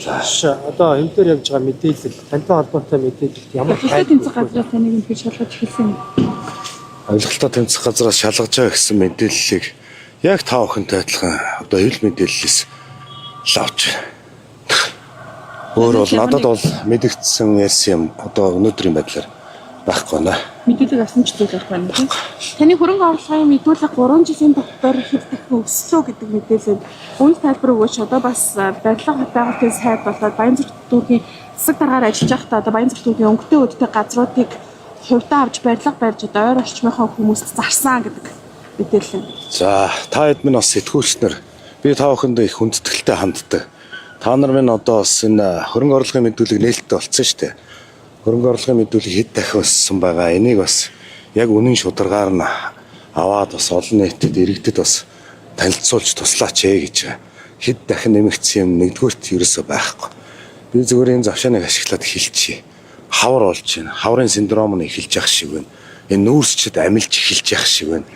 Одоо энэ төр явж байгаа мэдээлэл, тантай холбоотой мэдээлэл ямар тэмцэх газраас таныг энэ шалгаж эхэлсэн юм. Авилгалтай тэмцэх газраас шалгаж байгаа гэсэн мэдээллийг яг та бүхэнтэй адилхан одоо хэл мэдээллээс авч өөр бол надад бол мэдэгдсэн ярьсан юм одоо өнөөдрийн байдлаар байхгүй байна. Мэдээлэл авсан ч зүйл байхгүй байна. Таны хөрөнгө оруулалтын мэдүүлэг 3 жилийн дотор хэд дахин өссөн гэдэг мэдээлэл үйл тайлбар өгөөч. Одоо бас барилга хотоогын сайд болоод Баянзүрт дүүргийн засаг даргаар ажиллаж байхдаа одоо Баянзүрт дүүргийн өнгөтэй өдөртэй газруудыг хувьдаа авч барилга барьж одоо ойр орчмынхаа хүмүүст зарсан гэдэг мэдээлэл. За та хэд минь бас сэтгүүлчнэр би та бүхэндээ их хүндэтгэлтэй ханддаг. Та нар минь одоо бас энэ хөрөнгө оруулалтын мэдүүлэг нээлттэй болцсон шүү дээ. Хөрөнгө оруулалтын мэдүүлэг хэд дахин өссөн байгаа. Энийг бас яг үнэн шударгаар нь аваад бас олон нийтэд иргэдэд бас танилцуулж туслаач гэж байгаа. Хэд дахин нэмэгдсэн юм нэгдүгürt ерөөсөө байхгүй. Би зөвхөн энэ завшааныг ашиглаад хэлчихье. Хавар болж байна. Хаврын синдром нь эхэлж явах шиг байна. Энэ нүүрсчд амилж эхэлж явах шиг байна.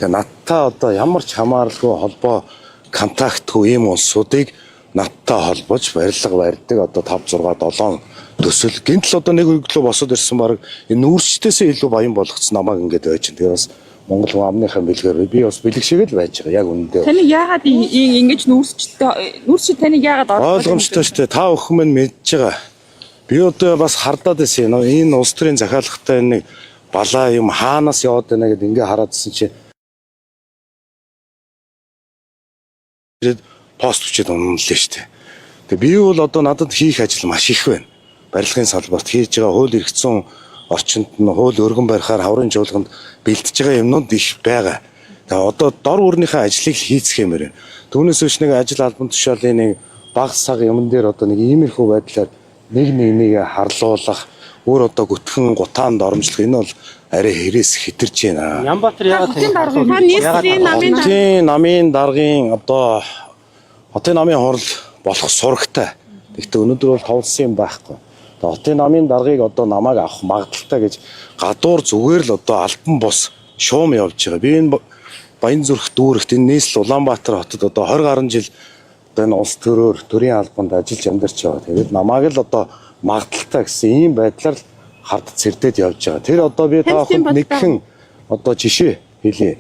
Тэгээ надтай одоо ямар ч хамааралгүй холбоо контактгүй ийм улсуудыг надтай холбож барилга барьдаг одоо 5 6 7 төсөл гинтл одоо нэг өглөө босоод ирсэн баг энэ нүүрсчдээсээ илүү баян болгоцсон намайг ингээд байж байна. Тэгээ бас Монгол амныхаа бэлгээр би бас бэлэг шиг л байж байгаа яг үнэндээ. Таны яагаад ингэж нүүрсчд таныг яагаад ойлгомжтой шүү дээ. Та бүхэн минь мэдж байгаа. Би одоо бас хардаад байсан. Энэ улс төрийн захиалгатай нэг балаа юм хаанаас яваад байна гэдээ ингээ хараадсэн чи пост бичээд унлаа шүү дээ. Тэгээ би бол одоо надад хийх ажил маш их байна. Барилгын салбарт хийж байгаа хууль эрх зүйн орчинд нь хууль өргөн барихаар хаврын жуулганд бэлтэж байгаа юмнууд их байгаа. Тэгээ одоо дор бүрнийхээ ажлыг хийцгэмээр байна. Түүнээс биш нэг ажил албан тушаалын нэг баг саг юмн дээр одоо нэг иймэрхүү байдлаар нэг харлуулах өөр одоо гүтгэн гутаанд оромжлох энэ бол арай хэрэгс хитэрж байна. Ямбатар яагаад хотын намын даргын одоо хотын намын хурал болох сурагтай. Гэхдээ өнөөдөр бол товлсон юм байхгүй. Хотын намын даргаыг одоо намайг авах магадaltaй гэж гадуур зүгээр л одоо альбан бус шуум явж байгаа. Би энэ Баянзүрх дүүрэгт энэ нийслэл Улаанбаатар хотод одоо 20 гаруй жил одоо энэ улс төрөөр төрийн албанд ажиллаж амьдарч байгаа. Тэгээд намайг л одоо магадaltaй гэсэн ийм байдлаар л хард цэрдэд явж байгаа. Тэр одоо би та бүхэнд нэгэн одоо жишээ хэлье.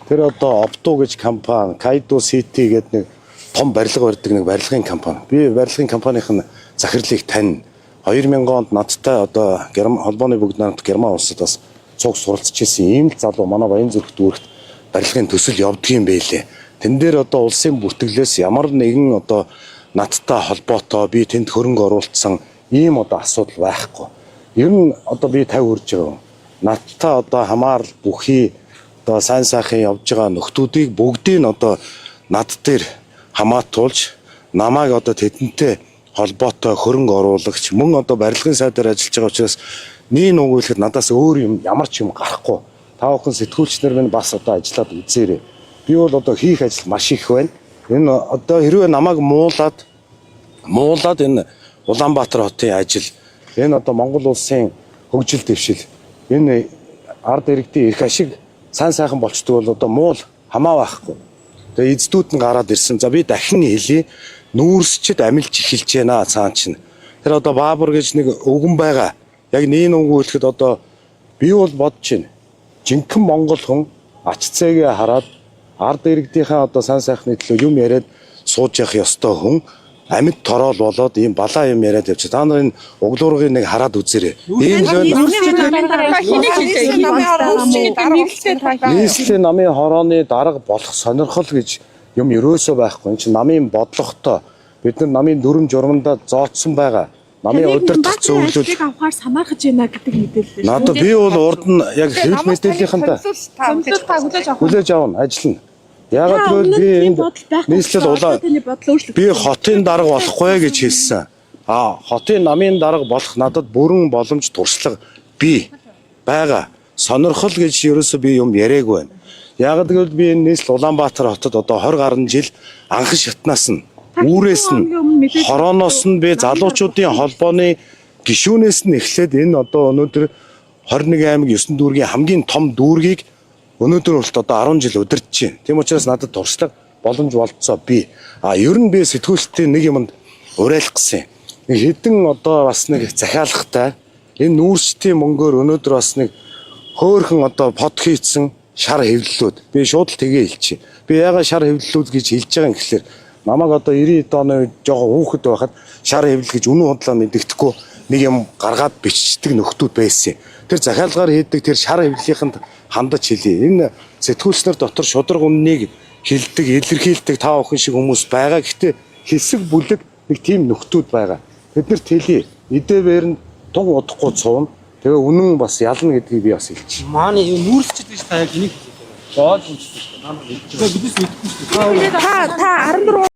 Тэр одоо Opto гэж компани, Kaido City гэдэг нэг том барилга барьдаг нэг барилгын компани. Би барилгын компанийн захирлыг тань 2000 онд надтай одоо холбооны бүгд найрамд Герман улсад бас цуг суралцж ирсэн ийм л залуу манай Баянзүрх дүүрэгт барилгын төсөл явдаг юм байлээ. Тэн дээр одоо улсын бүртгэлээс ямар нэгэн одоо надтай холбоотой би тэнд хөрөнгө оруулсан ийм одоо асуудал байхгүй. Ер нь одоо би 50 хүрж байгаа. Надтай одоо хамаарал бүхий одоо сайн сайхан явж байгаа нөхдүүдийг бүгдийг одоо над дээр хамаатуулж намайг одоо тэдэнтэй холбоотой хөрөнгө оруулагч мөн одоо барилгын сайдаар ажиллаж байгаа учраас нэг нүгүүлэхэд надаас өөр юм ямар ч юм гарахгүй. Та бүхэн сэтгүүлчнэр минь бас одоо ажиллаад үзээрэй. Би бол одоо хийх ажил маш их байна. Энэ одоо хэрвээ намайг муулаад энэ Улаанбаатар хотын ажил энэ одоо Монгол улсын хөгжил дэвшил энэ ард иргэдийн эрх ашиг сайн сайхан болчдөг бол одоо муул хамаа байхгүй. Тэгээ эздүүд нь гараад ирсэн. За би дахин хэлье. Нүүрсчд амилж эхэлж байна цаан чинь. Тэр одоо Баабур гэж нэг өвгөн байгаа. Яг нэг үгүүлэхэд одоо би бол бодож байна. Жинхэнэ монгол хүн ач цэгээ хараад ард иргэдийнхээ одоо сайн сайхны төлөө юм яриад сууж явах ёстой хүн амьд тороол болоод ийм балаа юм яриад явчих. Та нарын углуургыг нэг хараад үзээрэй. Ийм л нийслэлийн намын хорооны дарга болох сонирхол гэж юм ерөөсөө байхгүй. Энэ чинь намын бодлоготой бид нар намын дүрм журмандаа зооцсон байгаа. Намын удирдах зөвлөл авахаар самаархаж байна гэдэг мэдээлэл. Надад би бол урд нь яг хэвлэл мэдээллийнхэнтэй хүлээж авна, ажиллана. Яагаад гэвэл би энэ нийслэл би хотын дарга болохгүй гэж хэлсэн. Хотын намын дарга болох надад бүрэн боломж туршлага би байгаа. Сонирхол гэж ерөөсөө би юм яриаггүй байна. Яагаад гэвэл би энэ нийслэл Улаанбаатар хотод одоо 20 гаруй жил анхан шатнаас нь үүрээс нь хорооноос нь би залуучуудын холбооны гишүүнээс нь эхлээд энэ одоо өнөөдөр 21 аймаг 9 дүүргийн хамгийн том дүүргийг өнөөдөр болт одоо 10 жил удирдах чинь. Тийм учраас надад туршлага боломж болцоо би. Ер нь би сэтгүүлчдийн нэг юмд уриалах гэсэн. Нэг хэдэн одоо бас нэг захиалгатай энэ нүүрсчтийн мөнгөөр өнөөдөр бас нэг хөөхөн одоо под хийцэн шар хэвлэлүүд. Би шууд л тгээ хэлчихье. Би яагаад шар хэвлэлүүд гэж хэлж байгаа юм гэхэлэр намайг одоо 90-д оны үед жоохон хүүхэд байхад шар хэвлэл гэж үнэн худлаа мэддэхгүй нэг юм гаргаад бичдэг нөхдүүд байсан. Тэр захиалгаар хийдэг тэр шар хэвлэлийнхэнд хандаж хэлье. Энэ сэтгүүлчнэр дотор шудраг үннийг хилдэг, илэрхийлдэг таа охин шиг хүмүүс байгаа. Гэхдээ хэсэг бүлэг нэг тийм нөхдүүд байгаа. Тэднэрт хэлье. Эдээвэр нь туг удахгүй цуун. Тэгээ үнэн бас ялна гэдгийг би бас хэлчих. Мааны нүүрсчд гэж та яг энийг хэлээд байна. Боол үнчтэй шүү дээ. Намайг мэдээ бидээс мэдэхгүй шүү дээ. Та 14